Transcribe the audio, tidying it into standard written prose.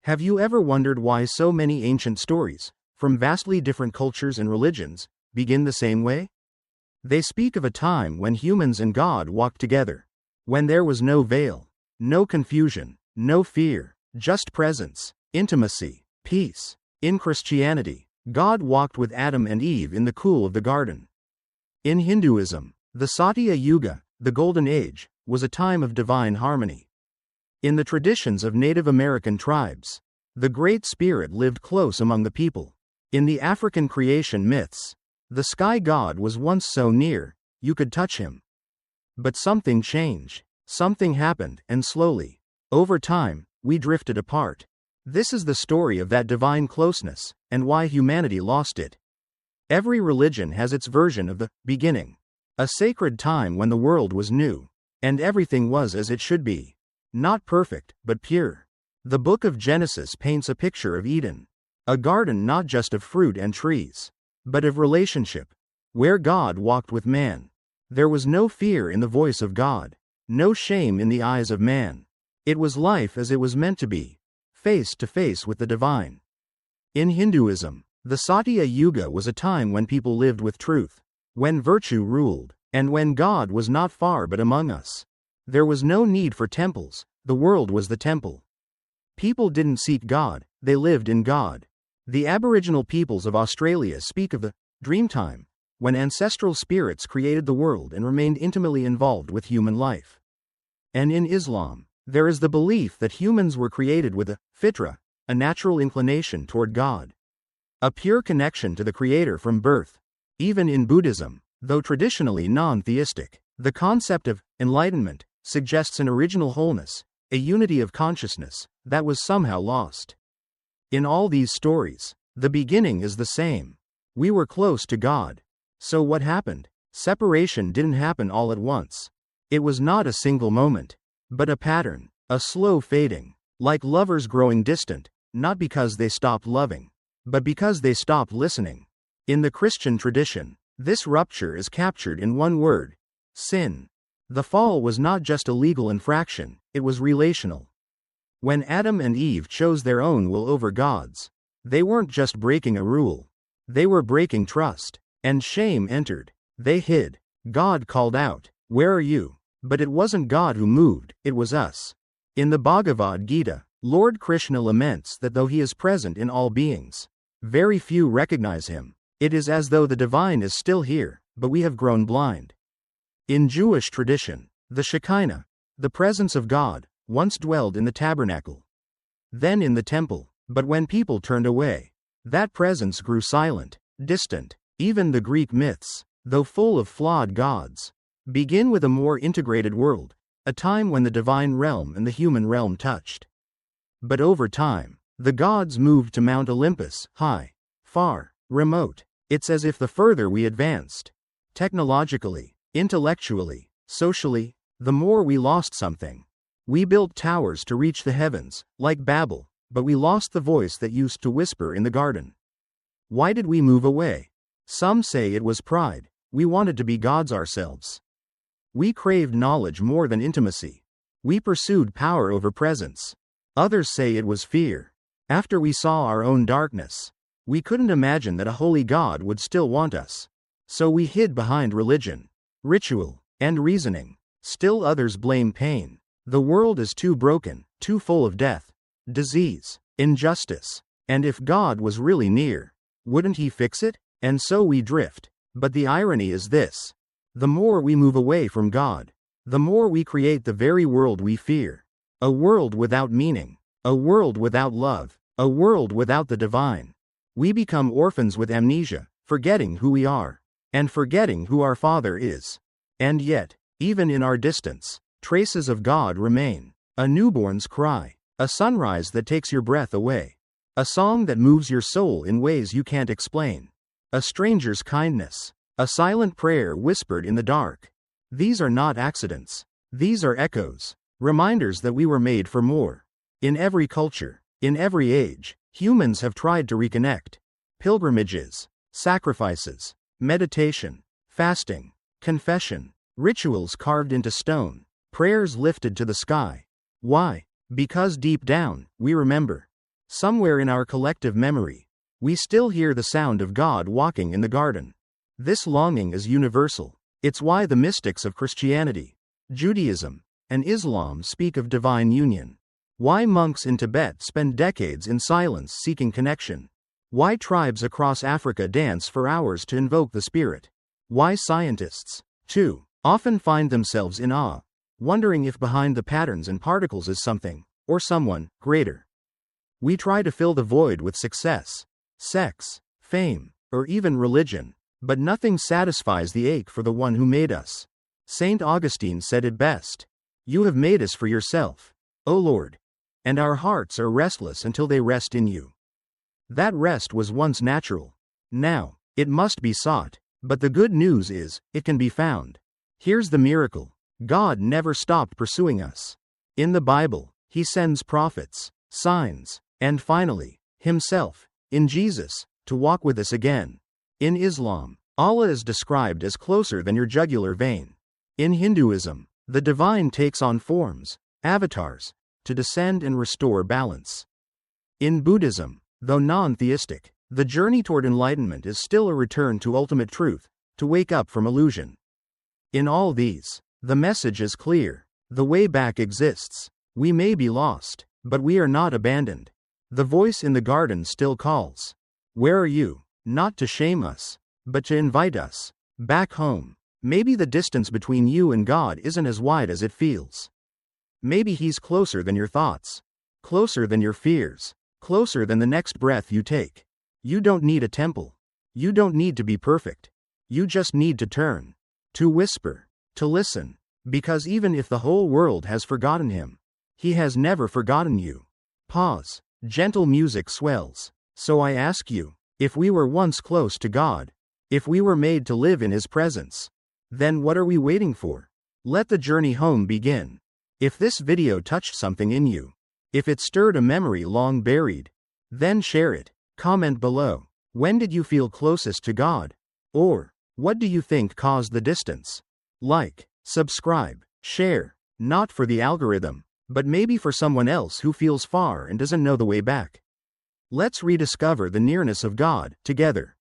Have you ever wondered why so many ancient stories, from vastly different cultures and religions, begin the same way? They speak of a time when humans and God walked together, when there was no veil, no confusion, no fear, just presence, intimacy, peace. In Christianity, God walked with Adam and Eve in the cool of the garden. In Hinduism, the Satya Yuga, the Golden Age, was a time of divine harmony. In the traditions of Native American tribes, the Great Spirit lived close among the people. In the African creation myths, the sky god was once so near, you could touch him. But something changed, something happened, and slowly, over time, we drifted apart. This is the story of that divine closeness, and why humanity lost it. Every religion has its version of the beginning, a sacred time when the world was new, and everything was as it should be. Not perfect, but pure. The book of Genesis paints a picture of Eden, a garden not just of fruit and trees, but of relationship, where God walked with man. There was no fear in the voice of God, no shame in the eyes of man. It was life as it was meant to be, face to face with the divine. In Hinduism, the Satya Yuga was a time when people lived with truth, when virtue ruled, and when God was not far but among us. There was no need for temples, the world was the temple. People didn't seek God, they lived in God. The Aboriginal peoples of Australia speak of the dreamtime, when ancestral spirits created the world and remained intimately involved with human life. And in Islam, there is the belief that humans were created with a fitra, a natural inclination toward God, a pure connection to the Creator from birth. Even in Buddhism, though traditionally non-theistic, the concept of enlightenment suggests an original wholeness, a unity of consciousness, that was somehow lost. In all these stories, the beginning is the same. We were close to God. So what happened? Separation didn't happen all at once. It was not a single moment, but a pattern, a slow fading, like lovers growing distant, not because they stopped loving, but because they stopped listening. In the Christian tradition, this rupture is captured in one word: sin. The fall was not just a legal infraction, it was relational. When Adam and Eve chose their own will over God's, they weren't just breaking a rule, they were breaking trust, and shame entered. They hid. God called out, "Where are you?" But it wasn't God who moved, it was us. In the Bhagavad Gita, Lord Krishna laments that though he is present in all beings, very few recognize him. It is as though the divine is still here, but we have grown blind. In Jewish tradition, the Shekinah, the presence of God, once dwelled in the tabernacle, then in the temple, but when people turned away, that presence grew silent, distant. Even the Greek myths, though full of flawed gods, begin with a more integrated world, a time when the divine realm and the human realm touched. But over time, the gods moved to Mount Olympus, high, far, remote. It's as if the further we advanced, technologically, intellectually, socially, the more we lost something. We built towers to reach the heavens, like Babel, but we lost the voice that used to whisper in the garden. Why did we move away? Some say it was pride. We wanted to be gods ourselves. We craved knowledge more than intimacy. We pursued power over presence. Others say it was fear. After we saw our own darkness, we couldn't imagine that a holy God would still want us. So we hid behind religion, ritual, and reasoning. Still others blame pain. The world is too broken, too full of death, disease, injustice. And if God was really near, wouldn't he fix it? And so we drift. But the irony is this: the more we move away from God, the more we create the very world we fear. A world without meaning, a world without love, a world without the divine. We become orphans with amnesia, forgetting who we are, and forgetting who our Father is. And yet, even in our distance, traces of God remain. A newborn's cry, a sunrise that takes your breath away, a song that moves your soul in ways you can't explain, a stranger's kindness, a silent prayer whispered in the dark. These are not accidents. These are echoes, reminders that we were made for more. In every culture, in every age, humans have tried to reconnect. Pilgrimages, sacrifices, meditation, fasting, confession, rituals carved into stone, prayers lifted to the sky. Why? Because deep down, we remember. Somewhere in our collective memory, we still hear the sound of God walking in the garden. This longing is universal. It's why the mystics of Christianity, Judaism, and Islam speak of divine union. Why monks in Tibet spend decades in silence seeking connection. Why tribes across Africa dance for hours to invoke the spirit. Why scientists, too, often find themselves in awe, wondering if behind the patterns and particles is something, or someone, greater. We try to fill the void with success, sex, fame, or even religion, but nothing satisfies the ache for the one who made us. Saint Augustine said it best. You have made us for yourself, O Lord, and our hearts are restless until they rest in you. That rest was once natural. Now, it must be sought, but the good news is, it can be found. Here's the miracle. God never stopped pursuing us. In the Bible, He sends prophets, signs, and finally, Himself, in Jesus, to walk with us again. In Islam, Allah is described as closer than your jugular vein. In Hinduism, the divine takes on forms, avatars, to descend and restore balance. In Buddhism, though non-theistic, the journey toward enlightenment is still a return to ultimate truth, to wake up from illusion. In all these, the message is clear. The way back exists. We may be lost, but we are not abandoned. The voice in the garden still calls. Where are you? Not to shame us, but to invite us back home. Maybe the distance between you and God isn't as wide as it feels. Maybe He's closer than your thoughts, closer than your fears, closer than the next breath you take. You don't need a temple. You don't need to be perfect. You just need to turn, to whisper, to listen, because even if the whole world has forgotten Him, He has never forgotten you. Pause. Gentle music swells. So I ask you, if we were once close to God, if we were made to live in His presence, then what are we waiting for? Let the journey home begin. If this video touched something in you, if it stirred a memory long buried, then share it. Comment below. When did you feel closest to God? Or, what do you think caused the distance? Like, subscribe, share, not for the algorithm, but maybe for someone else who feels far and doesn't know the way back. Let's rediscover the nearness of God, together.